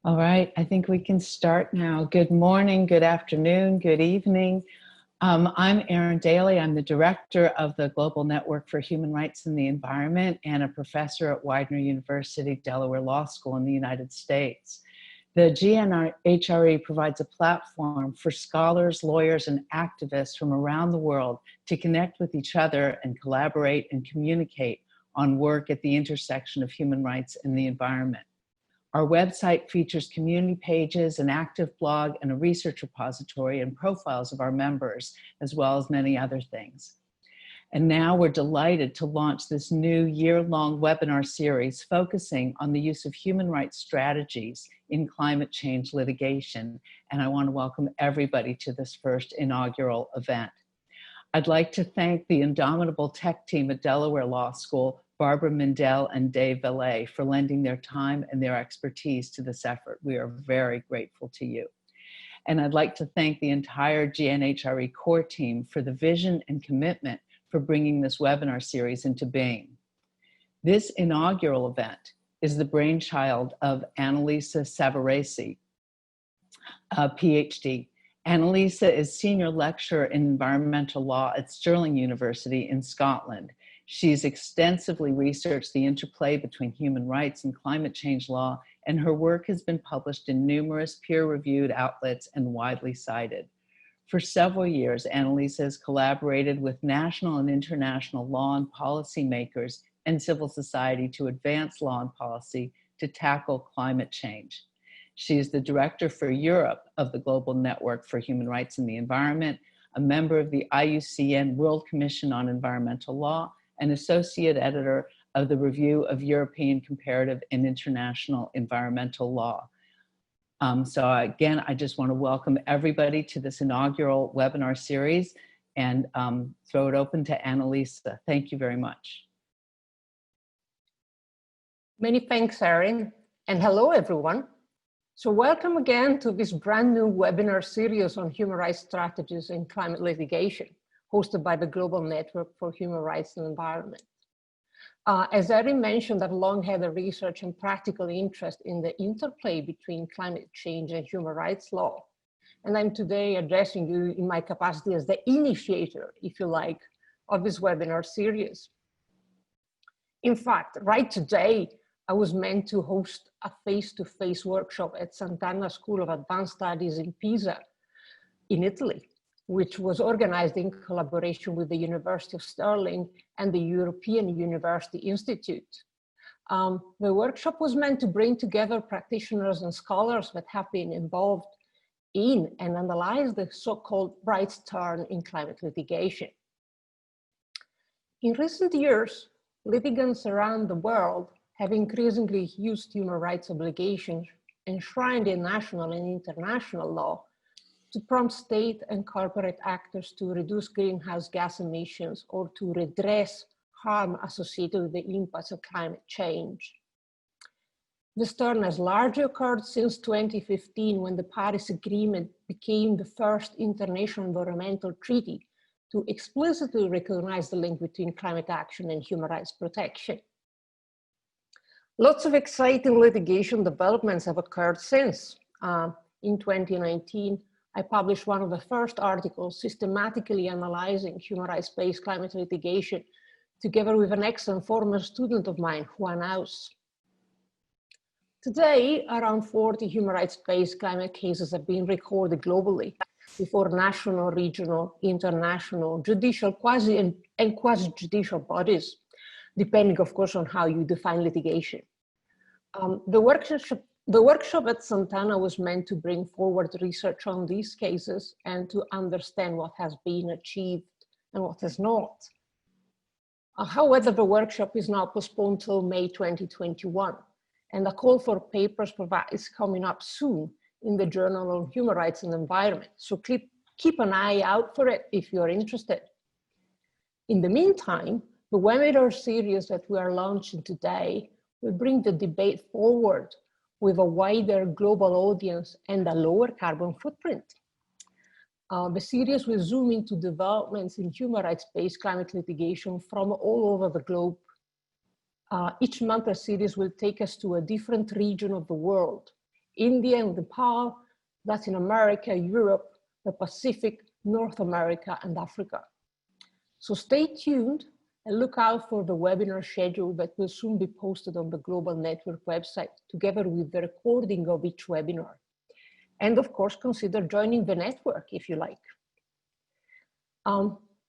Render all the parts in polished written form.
All right, I think we can start now. Good morning, good afternoon, good evening. I'm Erin Daly. I'm the director of the Global Network for Human Rights and the Environment and a professor at Widener University, Delaware Law School in the United States. The GNHRE provides a platform for scholars, lawyers, and activists from around the world to connect with each other and collaborate and communicate on work at the intersection of human rights and the environment. Our website features community pages, an active blog, and a research repository and profiles of our members, as well as many other things. And now we're delighted to launch this new year-long webinar series focusing on the use of human rights strategies in climate change litigation. And I want to welcome everybody to this first inaugural event. I'd like to thank the indomitable tech team at Delaware Law School, Barbara Mindell and Dave Valet, for lending their time and their expertise to this effort. We are very grateful to you. And I'd like to thank the entire GNHRE core team for the vision and commitment for bringing this webinar series into being. This inaugural event is the brainchild of Annalisa Savarese, a PhD. Annalisa is senior lecturer in environmental law at Stirling University in Scotland. She's extensively researched the interplay between human rights and climate change law, and her work has been published in numerous peer-reviewed outlets and widely cited. For several years, Annalisa has collaborated with national and international law and policy makers and civil society to advance law and policy to tackle climate change. She is the director for Europe of the Global Network for Human Rights and the Environment, a member of the IUCN World Commission on Environmental Law, and associate editor of the Review of European Comparative and International Environmental Law. So again, I just want to welcome everybody to this inaugural webinar series and throw it open to Annalisa. Thank you very much. Many thanks, Erin, and hello, everyone. So welcome again to this brand new webinar series on human rights strategies in climate litigation, hosted by the Global Network for Human Rights and Environment. As Erin mentioned, I've long had a research and practical interest in the interplay between climate change and human rights law. And I'm today addressing you in my capacity as the initiator, if you like, of this webinar series. In fact, right today, I was meant to host a face-to-face workshop at Sant'Anna School of Advanced Studies in Pisa, in Italy, which was organized in collaboration with the University of Stirling and the European University Institute. The workshop was meant to bring together practitioners and scholars that have been involved in and analyze the so-called rights turn in climate litigation. In recent years, litigants around the world have increasingly used human rights obligations enshrined in national and international law to prompt state and corporate actors to reduce greenhouse gas emissions or to redress harm associated with the impacts of climate change. This turn has largely occurred since 2015, when the Paris Agreement became the first international environmental treaty to explicitly recognize the link between climate action and human rights protection. Lots of exciting litigation developments have occurred since. In 2019, I published one of the first articles systematically analyzing human rights-based climate litigation, together with an excellent former student of mine, Juan Aus. Today, around 40 human rights-based climate cases have been recorded globally before national, regional, international, judicial, and quasi-judicial bodies, depending, of course, on how you define litigation. The workshop at Sant'Anna was meant to bring forward research on these cases and to understand what has been achieved and what has not. However, the workshop is now postponed till May 2021, and a call for papers is coming up soon in the Journal on Human Rights and Environment. So keep an eye out for it if you're interested. In the meantime, the webinar series that we are launching today will bring the debate forward with a wider global audience and a lower carbon footprint. The series will zoom into developments in human rights-based climate litigation from all over the globe. Each month, the series will take us to a different region of the world India and Nepal, Latin America, Europe, the Pacific, North America, and Africa. So stay tuned and look out for the webinar schedule that will soon be posted on the Global Network website, together with the recording of each webinar. And of course, consider joining the network if you like.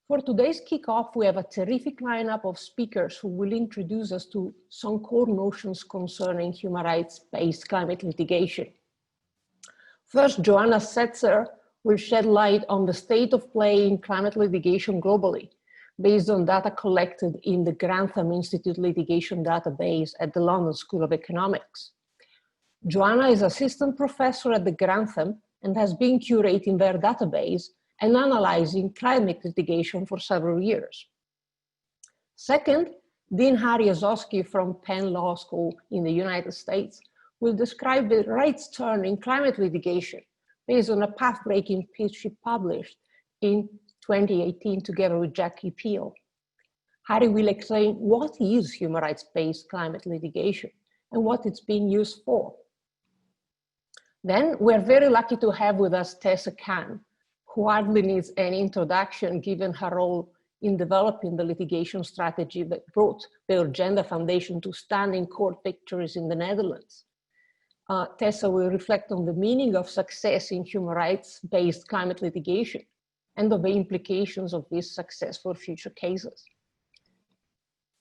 For today's kickoff, we have a terrific lineup of speakers who will introduce us to some core notions concerning human rights-based climate litigation. First, Joanna Setzer will shed light on the state of play in climate litigation globally, based on data collected in the Grantham Institute litigation database at the London School of Economics. Joanna is assistant professor at the Grantham and has been curating their database and analyzing climate litigation for several years. Second, Dean Harry Ozowski from Penn Law School in the United States will describe the rights turn in climate litigation based on a path-breaking piece she published in 2018 together with Jackie Peel. Harry will explain what is human rights-based climate litigation and what it's being used for. Then we're very lucky to have with us Tessa Khan, who hardly needs any introduction given her role in developing the litigation strategy that brought the Urgenda Foundation to standing court victories in the Netherlands. Tessa will reflect on the meaning of success in human rights-based climate litigation and of the implications of this success for future cases.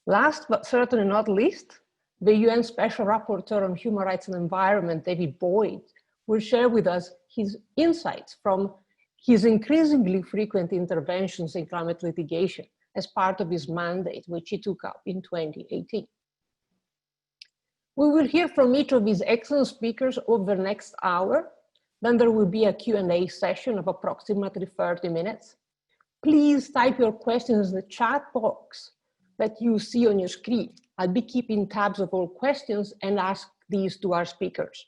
Last but certainly not least, the UN Special Rapporteur on Human Rights and Environment, David Boyd, will share with us his insights from his increasingly frequent interventions in climate litigation as part of his mandate, which he took up in 2018. We will hear from each of these excellent speakers over the next hour. Then there will be a Q&A session of approximately 30 minutes. Please type your questions in the chat box that you see on your screen. I'll be keeping tabs of all questions and ask these to our speakers.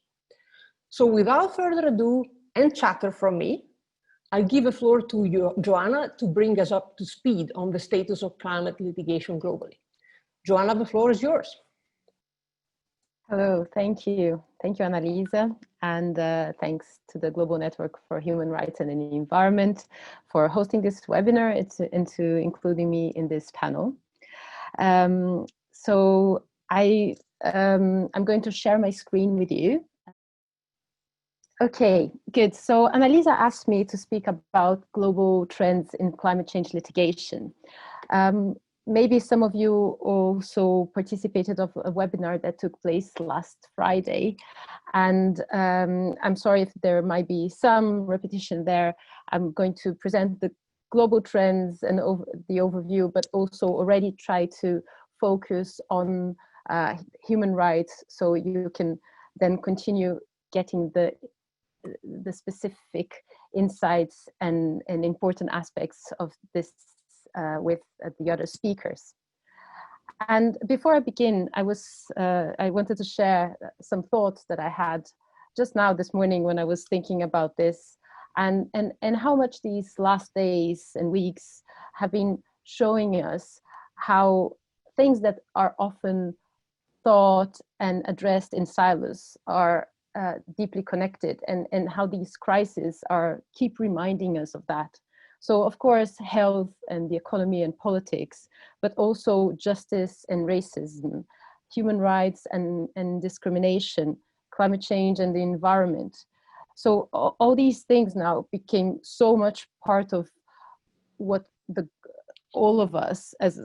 So without further ado and chatter from me, I'll give the floor to you, Joanna, to bring us up to speed on the status of climate litigation globally. Joanna, the floor is yours. Hello, thank you. Thank you, Annalisa. And thanks to the Global Network for Human Rights and the Environment for hosting this webinar and to including me in this panel. I'm going to share my screen with you. Okay, good. So Annalisa asked me to speak about global trends in climate change litigation. Maybe some of you also participated of a webinar that took place last Friday. And I'm sorry if there might be some repetition there. I'm going to present the global trends and the overview, but also already try to focus on human rights, so you can then continue getting the specific insights and important aspects of this with the other speakers. And before I begin, I wanted to share some thoughts that I had just now this morning when I was thinking about this, and how much these last days and weeks have been showing us how things that are often thought and addressed in silos are deeply connected, and how these crises keep reminding us of that. So of course, health and the economy and politics, but also justice and racism, human rights and discrimination, climate change and the environment. So all these things now became so much part of what all of us as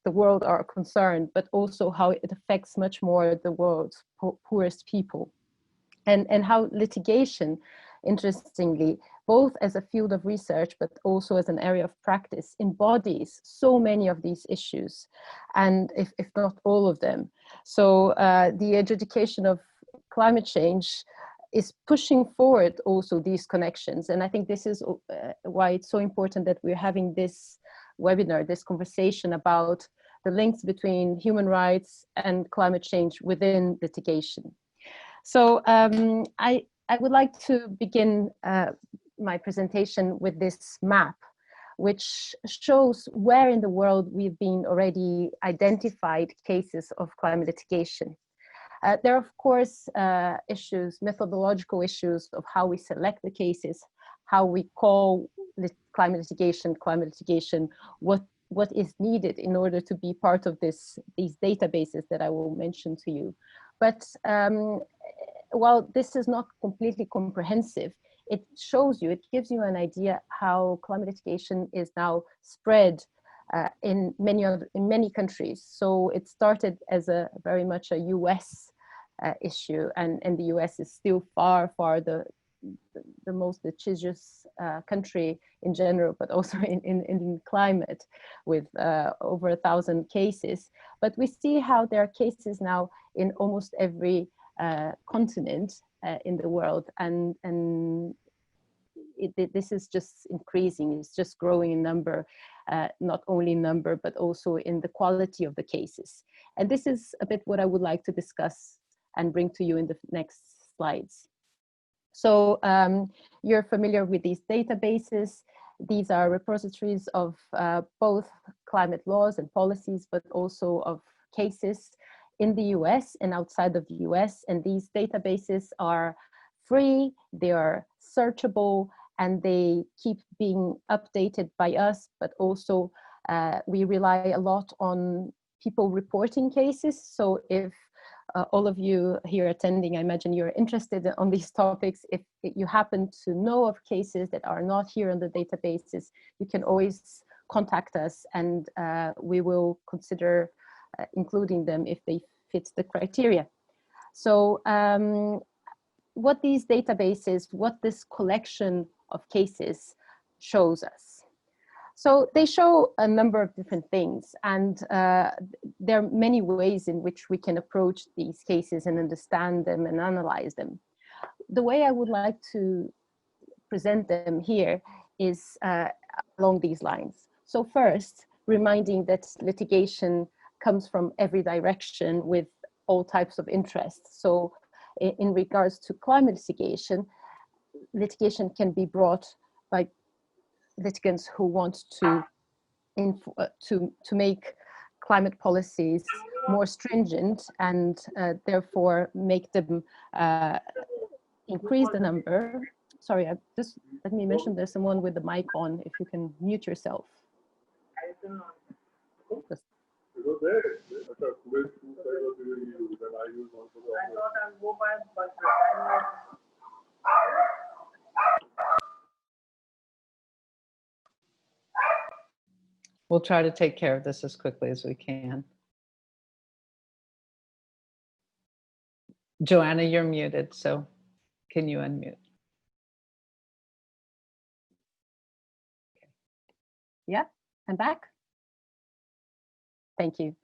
the world are concerned, but also how it affects much more the world's poorest people. And how litigation, interestingly, both as a field of research, but also as an area of practice, embodies so many of these issues, and if not all of them. So the adjudication of climate change is pushing forward also these connections. And I think this is why it's so important that we're having this webinar, this conversation about the links between human rights and climate change within litigation. So I would like to begin my presentation with this map, which shows where in the world we've been already identified cases of climate litigation. There are, of course, issues, methodological issues of how we select the cases, how we call climate litigation, what is needed in order to be part of these databases that I will mention to you. But while this is not completely comprehensive, it shows you, it gives you an idea how climate litigation is now spread in many countries. So it started as a very much a US issue, and the US is still far the most litigious country in general, but also in climate, with over 1,000 cases. But we see how there are cases now in almost every continent in the world, and this is just increasing. It's just growing in number, not only in number, but also in the quality of the cases. And this is a bit what I would like to discuss and bring to you in the next slides. So you're familiar with these databases. These are repositories of both climate laws and policies, but also of cases in the US and outside of the US. And these databases are free, they are searchable, and they keep being updated by us, but also we rely a lot on people reporting cases. So if all of you here attending, I imagine you're interested on these topics. If you happen to know of cases that are not here on the databases, you can always contact us, and we will consider including them if they fit the criteria. So what these databases, what this collection of cases shows us. So they show a number of different things, and there are many ways in which we can approach these cases and understand them and analyze them. The way I would like to present them here is along these lines. So first, reminding that litigation comes from every direction with all types of interests. So in regards to climate litigation can be brought by litigants who want to make climate policies more stringent, and therefore make them increase the number. Sorry, just let me mention there's someone with the mic on. If you can mute yourself. Just. We'll try to take care of this as quickly as we can. Joanna, you're muted, so can you unmute? Yeah, I'm back. Thank you.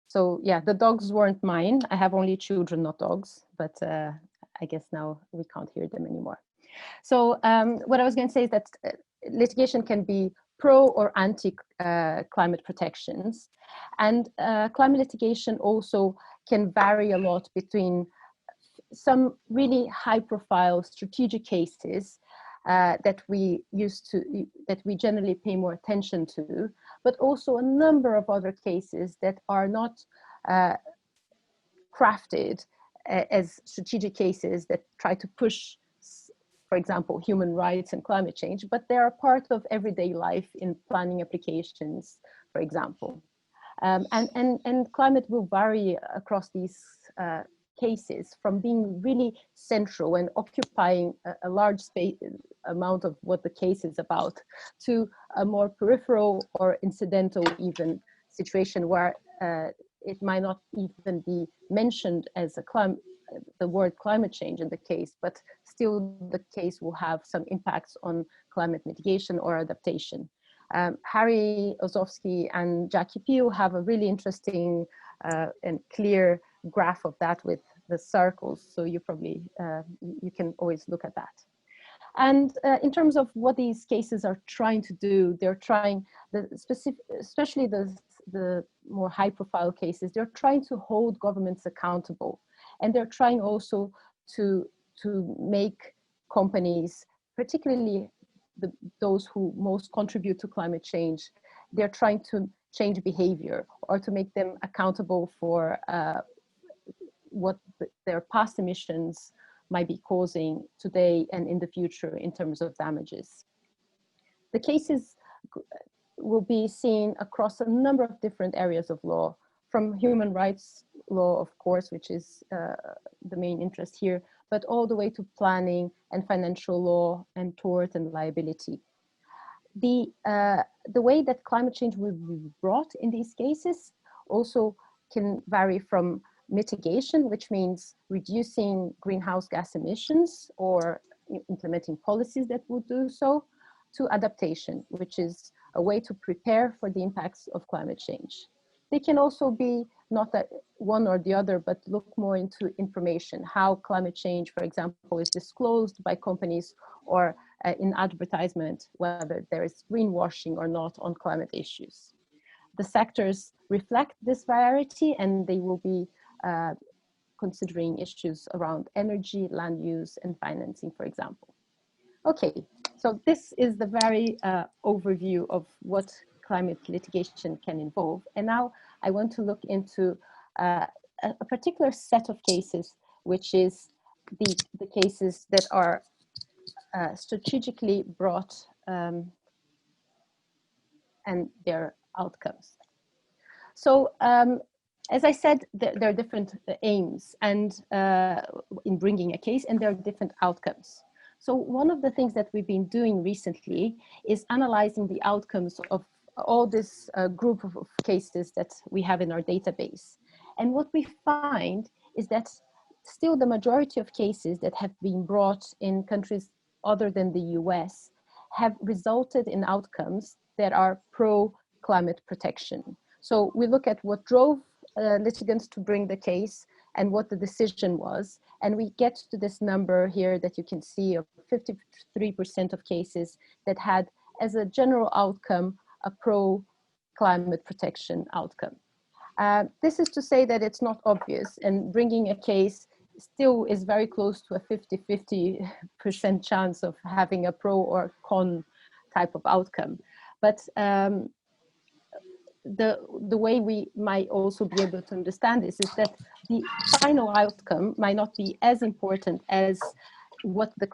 So yeah, the dogs weren't mine. I have only children, not dogs, but I guess now we can't hear them anymore. So what I was going to say is that litigation can be pro or anti climate protections, and climate litigation also can vary a lot between some really high profile strategic cases that we generally pay more attention to, but also a number of other cases that are not crafted as strategic cases that try to push, for example, human rights and climate change, but they are part of everyday life in planning applications, for example. And climate will vary across these cases, from being really central and occupying a large amount of what the case is about, to a more peripheral or incidental even situation where it might not even be mentioned as the word climate change in the case, but still the case will have some impacts on climate mitigation or adaptation. Harry Ozowski and Jackie Pugh have a really interesting and clear graph of that with the circles, so you probably you can always look at that. And in terms of what these cases are trying to do, they're trying, especially the more high profile cases, they're trying to hold governments accountable, and they're trying also to make companies, particularly those who most contribute to climate change, they're trying to change behavior or to make them accountable for what their past emissions might be causing today and in the future in terms of damages. The cases will be seen across a number of different areas of law, from human rights law, of course, which is the main interest here, but all the way to planning and financial law and tort and liability. The way that climate change will be brought in these cases also can vary from mitigation, which means reducing greenhouse gas emissions or implementing policies that would do so, to adaptation, which is a way to prepare for the impacts of climate change. They can also be not that one or the other, but look more into information, how climate change, for example, is disclosed by companies or in advertisement, whether there is greenwashing or not on climate issues. The sectors reflect this variety, and they will be considering issues around energy, land use, and financing, for example. Okay, so this is the very overview of what climate litigation can involve. And now I want to look into a particular set of cases, which is the cases that are strategically brought and their outcomes. So as I said, there are different aims and in bringing a case, and there are different outcomes. So one of the things that we've been doing recently is analyzing the outcomes of all this group of cases that we have in our database. And what we find is that still the majority of cases that have been brought in countries other than the US have resulted in outcomes that are pro-climate protection. So we look at what drove litigants to bring the case and what the decision was. And we get to this number here that you can see of 53% of cases that had as a general outcome a pro-climate protection outcome. This is to say that it's not obvious, and bringing a case still is very close to a 50-50% chance of having a pro or con type of outcome. But the way we might also be able to understand this is that the final outcome might not be as important as what the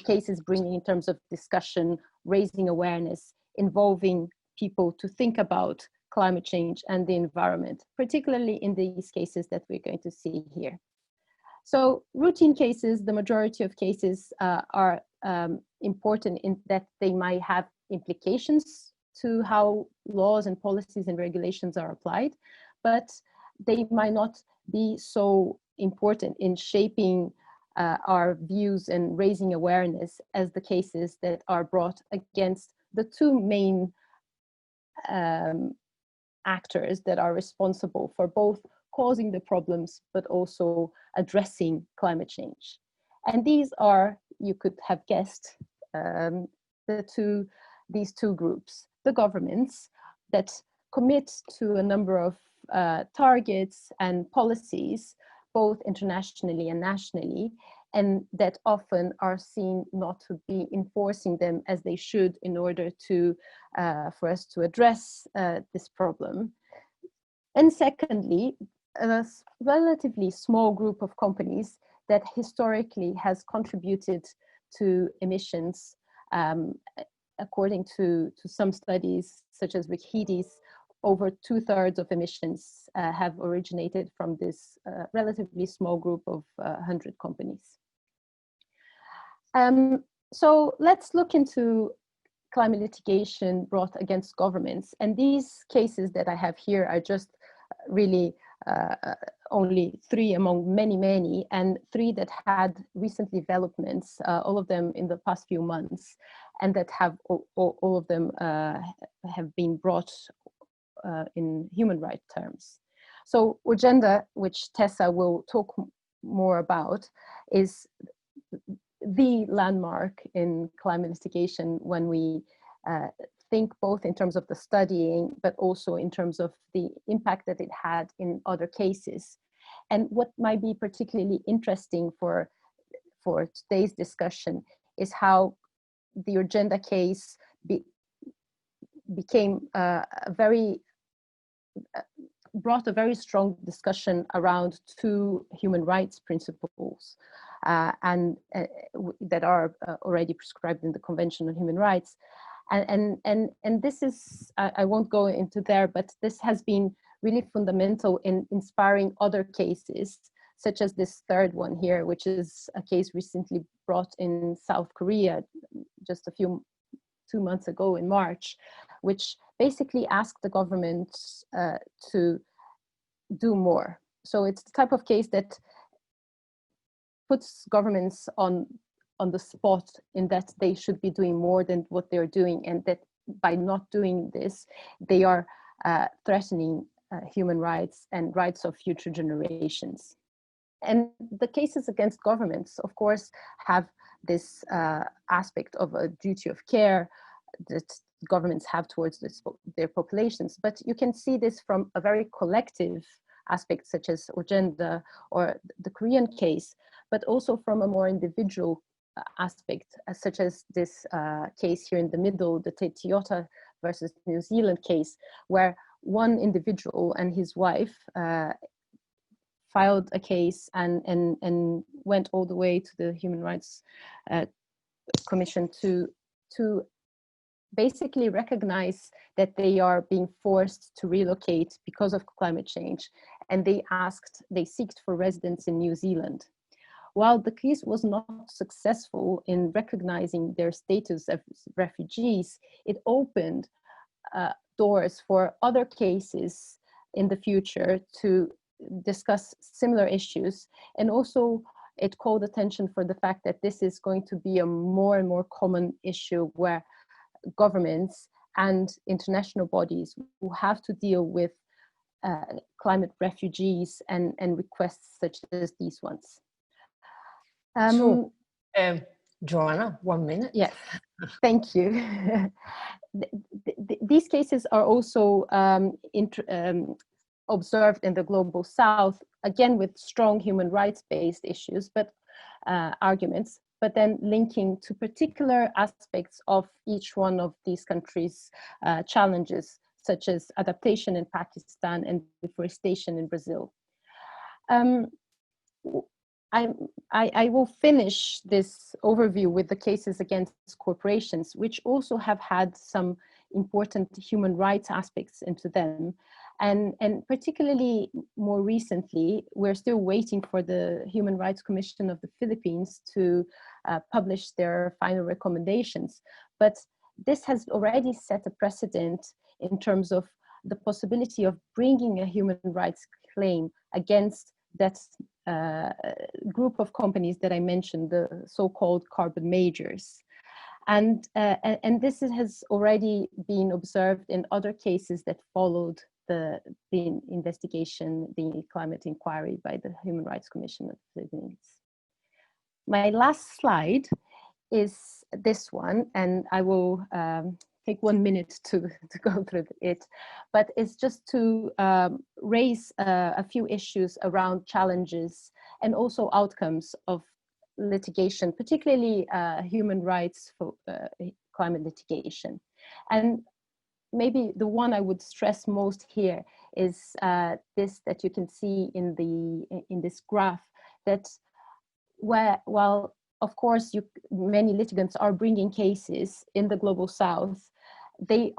case is bringing in terms of discussion, raising awareness, involving people to think about climate change and the environment, particularly in these cases that we're going to see here. So routine cases, the majority of cases are important in that they might have implications to how laws and policies and regulations are applied, but they might not be so important in shaping our views and raising awareness as the cases that are brought against the two main actors that are responsible for both causing the problems, but also addressing climate change. And these are, you could have guessed, these two groups: the governments that commit to a number of targets and policies, both internationally and nationally, and that often are seen not to be enforcing them as they should in order to, for us to address this problem. And secondly, a relatively small group of companies that historically has contributed to emissions. According to some studies, such as WICHEDI's, over 2/3 of emissions have originated from this relatively small group of 100 companies. So let's look into climate litigation brought against governments. And these cases that I have here are just really only 3 among many, many, and 3 that had recent developments, all of them in the past few months, and that have all of them have been brought in human rights terms. So Urgenda, which Tessa will talk more about, is the landmark in climate litigation when we think both in terms of the studying, but also in terms of the impact that it had in other cases. And what might be particularly interesting for today's discussion is how the Urgenda case brought a very strong discussion around two human rights principles that are already prescribed in the Convention on Human Rights. And this is, I won't go into there, but this has been really fundamental in inspiring other cases, such as this third one here, which is a case recently brought in South Korea just 2 months ago in March, which basically asked the government to do more. So it's the type of case that puts governments on the spot in that they should be doing more than what they're doing, and that by not doing this, they are threatening human rights and rights of future generations. And the cases against governments, of course, have this aspect of a duty of care that governments have towards their populations. But you can see this from a very collective aspect, such as Ojenda or the Korean case, but also from a more individual aspect, such as this case here in the middle, the Te Tiota versus New Zealand case, where one individual and his wife filed a case and went all the way to the Human Rights Commission to basically recognize that they are being forced to relocate because of climate change. And they seeked for residence in New Zealand. While the case was not successful in recognizing their status as refugees, it opened doors for other cases in the future to discuss similar issues. And also it called attention for the fact that this is going to be a more and more common issue where governments and international bodies will have to deal with climate refugees and requests such as these ones. Joanna, 1 minute. Yes, thank you. These cases are also observed in the Global South, again with strong human rights-based issues, but arguments, but then linking to particular aspects of each one of these countries' challenges, such as adaptation in Pakistan and deforestation in Brazil. I will finish this overview with the cases against corporations, which also have had some important human rights aspects into them. And particularly more recently, we're still waiting for the Human Rights Commission of the Philippines to publish their final recommendations. But this has already set a precedent in terms of the possibility of bringing a human rights claim against that group of companies that I mentioned, the so-called carbon majors. And this has already been observed in other cases that followed the investigation, the climate inquiry by the Human Rights Commission of the Philippines. My last slide is this one, and I will take 1 minute to go through it, but it's just to raise a few issues around challenges and also outcomes of litigation, particularly human rights for climate litigation. And maybe the one I would stress most here is this that you can see in this graph, that while of course many litigants are bringing cases in the Global South, they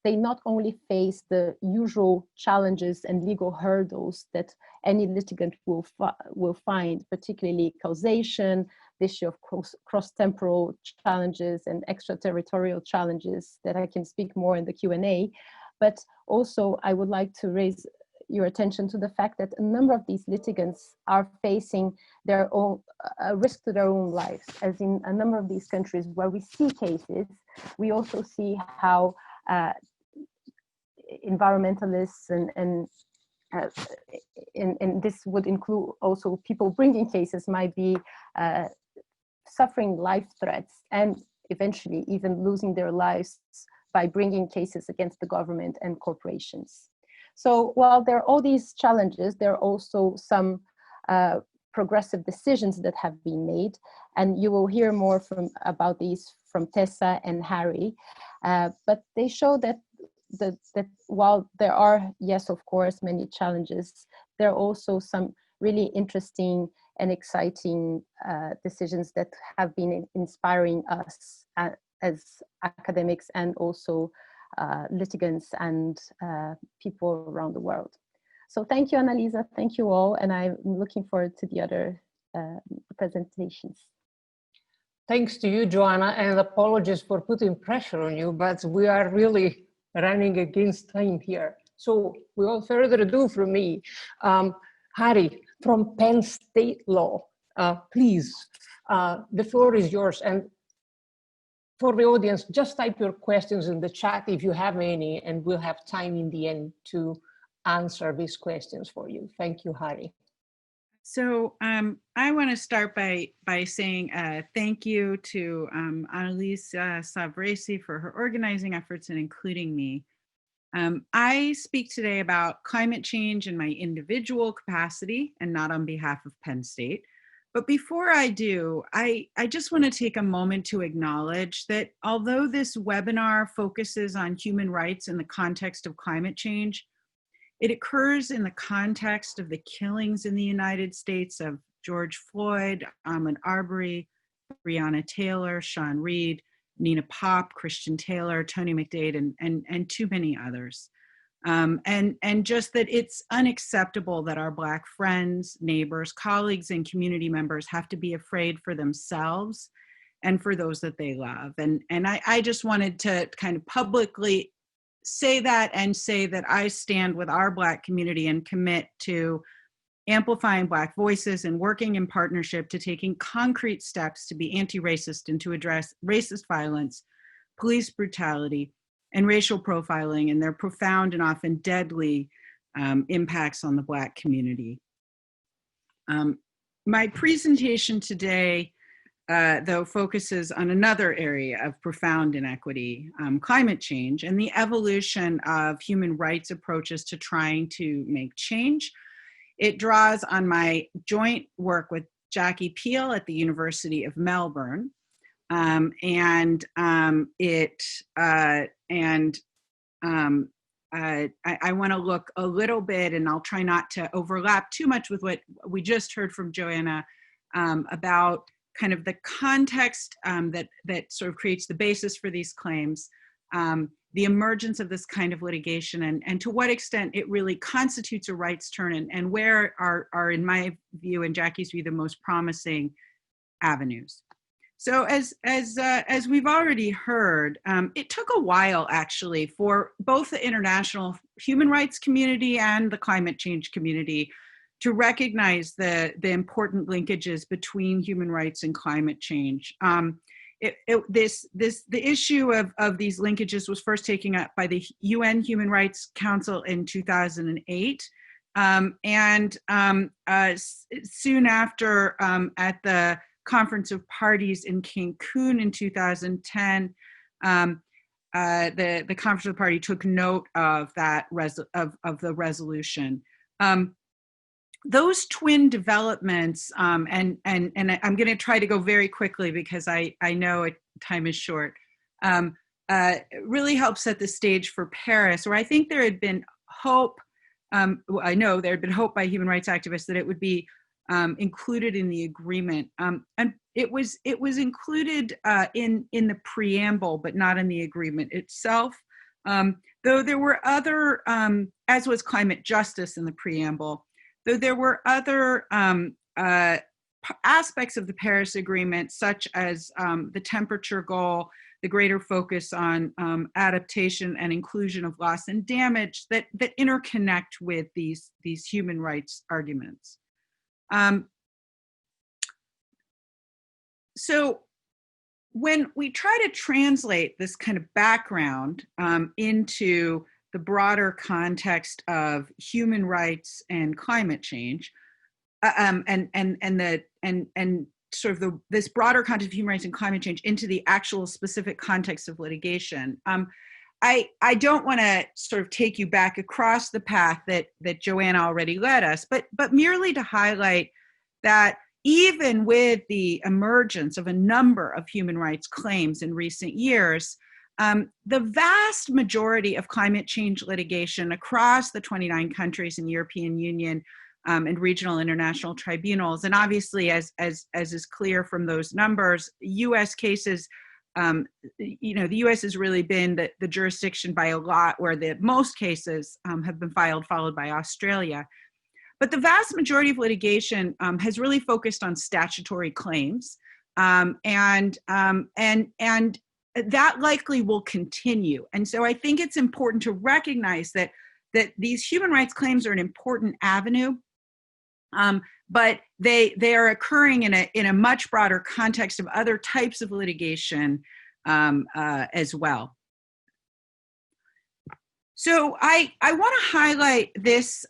not only face the usual challenges and legal hurdles that any litigant will find, particularly causation, the issue of cross-temporal challenges and extraterritorial challenges that I can speak more in the Q&A, but also I would like to raise your attention to the fact that a number of these litigants are facing their own risk to their own lives, as in a number of these countries where we see cases, we also see how environmentalists and this would include also people bringing cases might be suffering life threats and eventually even losing their lives by bringing cases against the government and corporations. So while there are all these challenges, there are also some progressive decisions that have been made, and you will hear more about these from Tessa and Harry, but they show that that while there are, yes, of course, many challenges, there are also some really interesting and exciting decisions that have been inspiring us as academics and also litigants and people around the world. So thank you, Annalisa. Thank you all. And I'm looking forward to the other presentations. Thanks to you, Joanna, and apologies for putting pressure on you, but we are really running against time here. So without further ado from me, Harry from Penn State Law, please, the floor is yours. And for the audience, just type your questions in the chat if you have any, and we'll have time in the end to answer these questions for you. Thank you, Harry. So I want to start by saying thank you to Annalisa Savresi for her organizing efforts and including me. I speak today about climate change in my individual capacity and not on behalf of Penn State. But before I do, I just want to take a moment to acknowledge that although this webinar focuses on human rights in the context of climate change, it occurs in the context of the killings in the United States of George Floyd, Ahmaud Arbery, Breonna Taylor, Sean Reed, Nina Pop, Christian Taylor, Tony McDade, and too many others. And just that it's unacceptable that our Black friends, neighbors, colleagues, and community members have to be afraid for themselves and for those that they love. And I just wanted to kind of publicly say that and say that I stand with our Black community and commit to amplifying Black voices and working in partnership to taking concrete steps to be anti-racist and to address racist violence, police brutality, and racial profiling and their profound and often deadly impacts on the Black community. My presentation today, though, focuses on another area of profound inequity, climate change, and the evolution of human rights approaches to trying to make change. It draws on my joint work with Jackie Peel at the University of Melbourne. I want to look a little bit, and I'll try not to overlap too much with what we just heard from Joanna about kind of the context that sort of creates the basis for these claims, the emergence of this kind of litigation, and to what extent it really constitutes a rights turn, and where are, in my view and Jackie's view, the most promising avenues. So as we've already heard, it took a while actually for both the international human rights community and the climate change community to recognize the important linkages between human rights and climate change. The issue of these linkages was first taken up by the UN Human Rights Council in 2008. Soon after, at the Conference of Parties in Cancun in 2010, the Conference of the Party took note of that of the resolution. Those twin developments, and I'm going to try to go very quickly because I know time is short, really helped set the stage for Paris, where I think there had been hope. I know there had been hope by human rights activists that it would be included in the agreement, and it was included in the preamble, but not in the agreement itself. Though there were other, as was climate justice in the preamble. Though there were other aspects of the Paris Agreement, such as the temperature goal, the greater focus on adaptation and inclusion of loss and damage that interconnect with these human rights arguments. So when we try to translate this kind of background into the broader context of human rights and climate change, and sort of this broader context of human rights and climate change into the actual specific context of litigation, I don't want to sort of take you back across the path that Joanna already led us, but merely to highlight that even with the emergence of a number of human rights claims in recent years, The vast majority of climate change litigation across the 29 countries in the European Union and regional international tribunals, and obviously, as is clear from those numbers, U.S. cases, the U.S. has really been the jurisdiction by a lot, where the most cases have been filed, followed by Australia. But the vast majority of litigation has really focused on statutory claims, and that likely will continue. And so I think it's important to recognize that these human rights claims are an important avenue, but they are occurring in a much broader context of other types of litigation as well. So I want to highlight this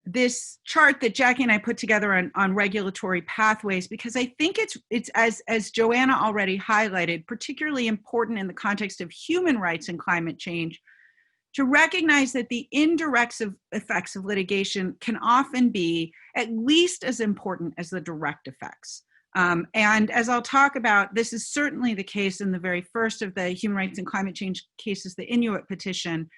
this chart that Jackie and I put together on regulatory pathways, because I think it's as Joanna already highlighted, particularly important in the context of human rights and climate change, to recognize that the indirect effects of litigation can often be at least as important as the direct effects. And as I'll talk about, this is certainly the case in the very first of the human rights and climate change cases, the Inuit petition,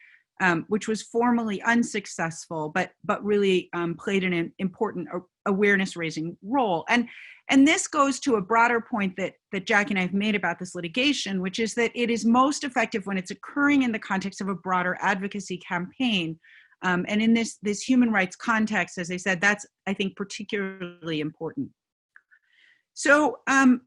which was formally unsuccessful, but really played an important awareness-raising role. And this goes to a broader point that Jackie and I have made about this litigation, which is that it is most effective when it's occurring in the context of a broader advocacy campaign. And in this human rights context, as I said, that's, I think, particularly important. So I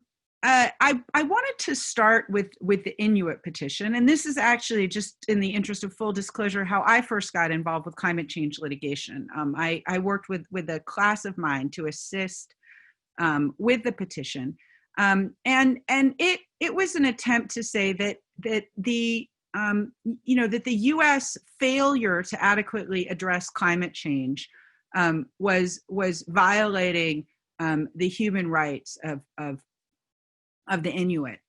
wanted to start with the Inuit petition, and this is actually, just in the interest of full disclosure, how I first got involved with climate change litigation. I worked with a class of mine to assist with the petition, and it was an attempt to say that the U.S. failure to adequately address climate change was violating the human rights of the Inuit.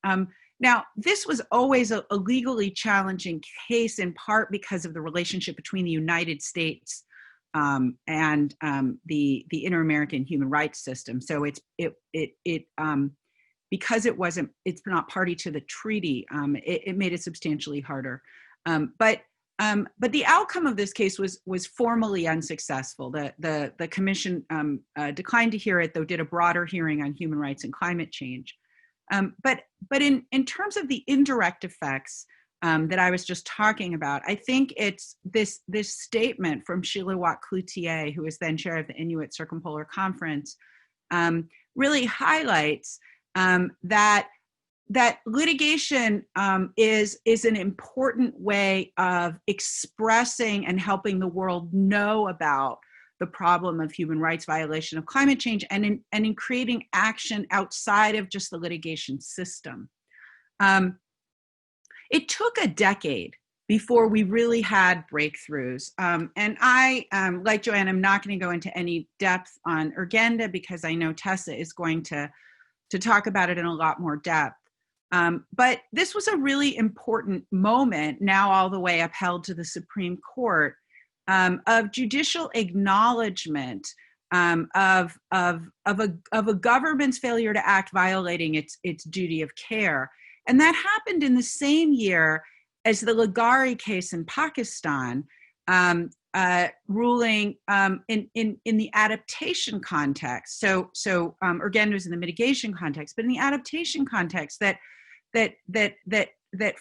Now, this was always a legally challenging case, in part because of the relationship between the United States and the inter-American human rights system. So because it's not party to the treaty, it made it substantially harder. But the outcome of this case was formally unsuccessful. The commission declined to hear it, though did a broader hearing on human rights and climate change. But in terms of the indirect effects that I was just talking about, I think it's this statement from Chilliwack Cloutier, who was then chair of the Inuit Circumpolar Conference, really highlights that litigation is an important way of expressing and helping the world know about the problem of human rights violation of climate change, and in creating action outside of just the litigation system. It took a decade before we really had breakthroughs. And I, like Joanne, I'm not going to go into any depth on Urgenda, because I know Tessa is going to talk about it in a lot more depth. But this was a really important moment, now all the way upheld to the Supreme Court, of judicial acknowledgement of a government's failure to act, violating its duty of care. And that happened in the same year as the Litigation case in Pakistan, ruling in the adaptation context. So Urgenda was in the mitigation context, but in the adaptation context, that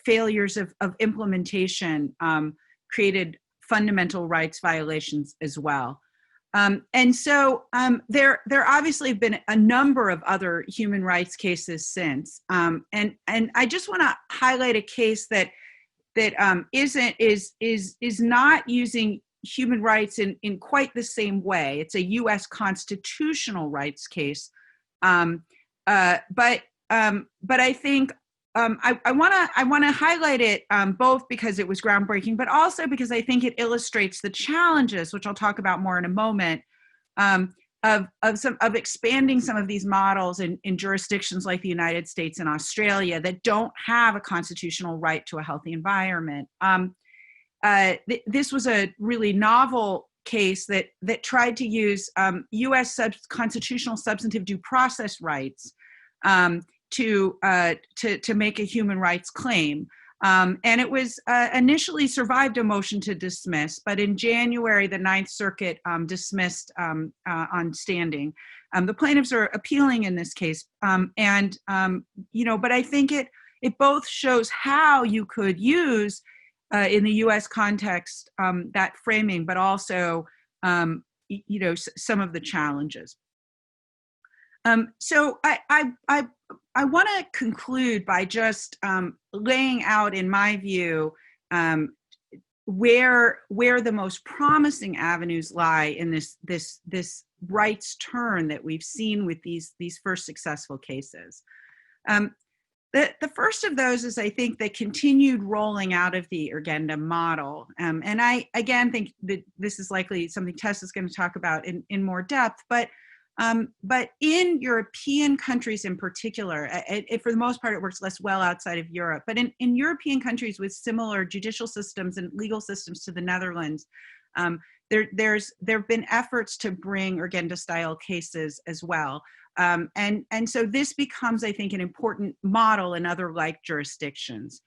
failures of implementation created fundamental rights violations as well. And so there obviously have been a number of other human rights cases since. And I just want to highlight a case that is not using human rights in quite the same way. It's a U.S. constitutional rights case, but I think I want to highlight it both because it was groundbreaking, but also because I think it illustrates the challenges, which I'll talk about more in a moment, of expanding some of these models in jurisdictions like the United States and Australia that don't have a constitutional right to a healthy environment. This was a really novel case that tried to use U.S. constitutional substantive due process rights to make a human rights claim. And it was initially survived a motion to dismiss, but in January, the Ninth Circuit dismissed on standing. The plaintiffs are appealing in this case. But I think it both shows how you could use in the US context that framing, but also, some of the challenges. So I want to conclude by just laying out, in my view, where the most promising avenues lie in this rights turn that we've seen with these first successful cases. The first of those is, I think, the continued rolling out of the Urgenda model. And I, again, think that this is likely something Tessa's going to talk about in more depth, but in European countries in particular, for the most part, it works less well outside of Europe, but in European countries with similar judicial systems and legal systems to the Netherlands, there have been efforts to bring Urgenda-style cases as well. And so this becomes, I think, an important model in other like jurisdictions.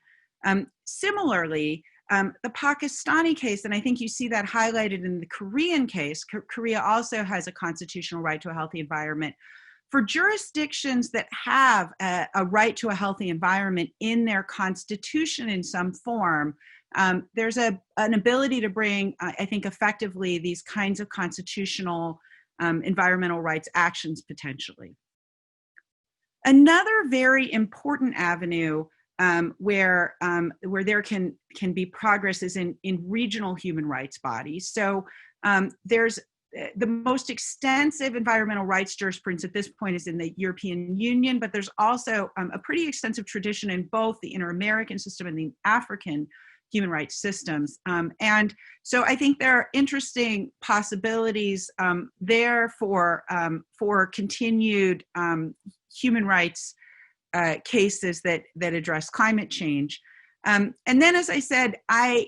Similarly, the Pakistani case, and I think you see that highlighted in the Korean case, Korea also has a constitutional right to a healthy environment. For jurisdictions that have a right to a healthy environment in their constitution in some form, there's an ability to bring, I think, effectively these kinds of constitutional environmental rights actions potentially. Another very important avenue where there can be progress is in regional human rights bodies. So there's the most extensive environmental rights jurisprudence at this point is in the European Union, but there's also a pretty extensive tradition in both the Inter-American system and the African human rights systems. And so I think there are interesting possibilities there for continued human rights cases that address climate change. And then, as I said, I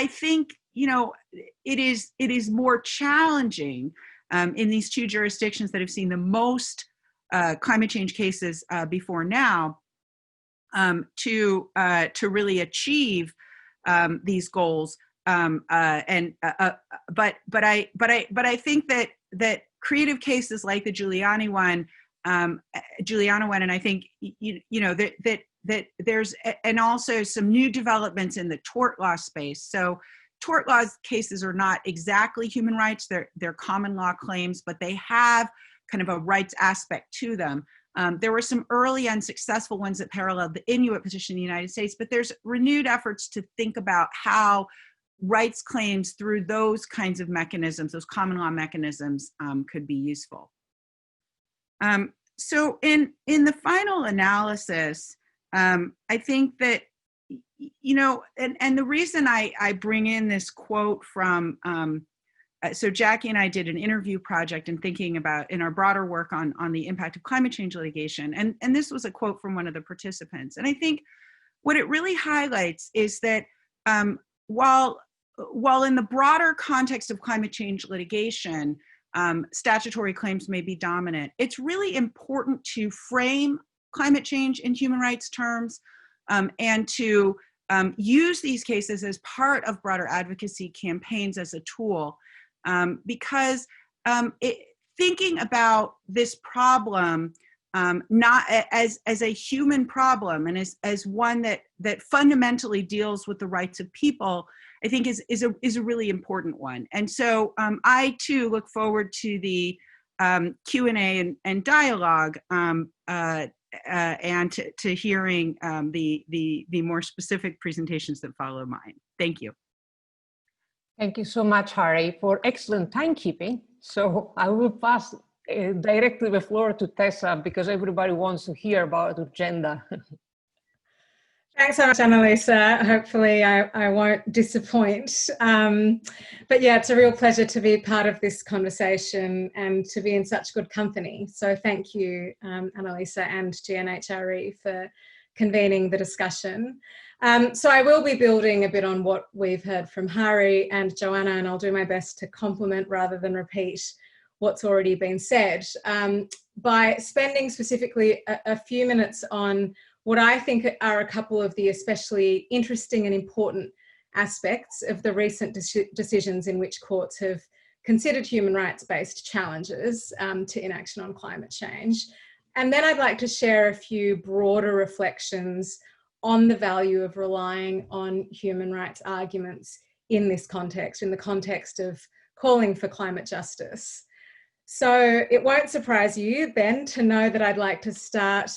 think, it is more challenging in these two jurisdictions that have seen the most climate change cases before now to really achieve these goals. But I think that creative cases like the Giuliani one, and I think that there's, and also some new developments in the tort law space. So tort law cases are not exactly human rights; they're common law claims, but they have kind of a rights aspect to them. There were some early unsuccessful ones that paralleled the Inuit petition in the United States, but there's renewed efforts to think about how rights claims through those kinds of mechanisms, those common law mechanisms, could be useful. So in the final analysis, I think that, and the reason I bring in this quote from, so Jackie and I did an interview project and thinking about in our broader work on the impact of climate change litigation. And this was a quote from one of the participants. And I think what it really highlights is that while in the broader context of climate change litigation, statutory claims may be dominant, it's really important to frame climate change in human rights terms and to use these cases as part of broader advocacy campaigns as a tool. Because thinking about this problem not as a human problem and as one that fundamentally deals with the rights of people, I think is a really important one. And so I too look forward to the Q&A and dialogue and to hearing the more specific presentations that follow mine. Thank you. Thank you so much, Harry, for excellent timekeeping. So I will pass directly the floor to Tessa because everybody wants to hear about Urgenda. Thanks so much, Annalisa. Hopefully I won't disappoint. But yeah, it's a real pleasure to be part of this conversation and to be in such good company. So thank you, Annalisa and GNHRE for convening the discussion. So I will be building a bit on what we've heard from Hari and Joanna, and I'll do my best to complement rather than repeat what's already been said by spending specifically a few minutes on what I think are a couple of the especially interesting and important aspects of the recent decisions in which courts have considered human rights-based challenges to inaction on climate change. And then I'd like to share a few broader reflections on the value of relying on human rights arguments in this context, in the context of calling for climate justice. So it won't surprise you then to know that I'd like to start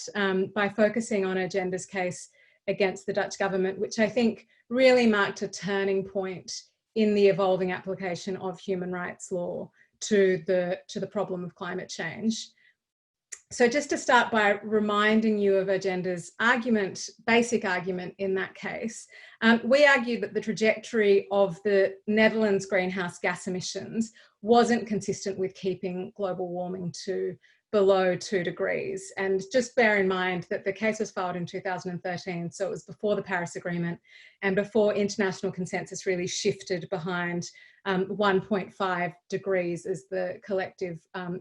by focusing on Agenda's case against the Dutch government, which I think really marked a turning point in the evolving application of human rights law to the problem of climate change. So just to start by reminding you of Agenda's argument, basic argument in that case, we argued that the trajectory of the Netherlands' greenhouse gas emissions wasn't consistent with keeping global warming to below 2 degrees. And just bear in mind that the case was filed in 2013, so it was before the Paris Agreement and before international consensus really shifted behind 1.5 degrees as the collective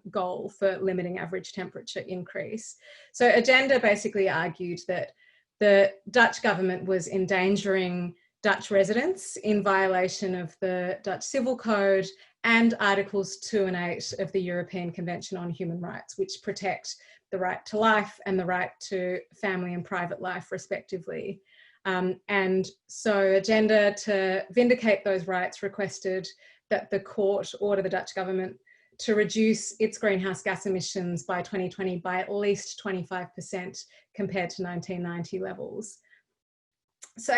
goal for limiting average temperature increase. So Agenda basically argued that the Dutch government was endangering Dutch residents in violation of the Dutch Civil Code and Articles 2 and 8 of the European Convention on Human Rights, which protect the right to life and the right to family and private life, respectively. And so Agenda, to vindicate those rights, requested that the court order the Dutch government to reduce its greenhouse gas emissions by 2020 by at least 25% compared to 1990 levels. So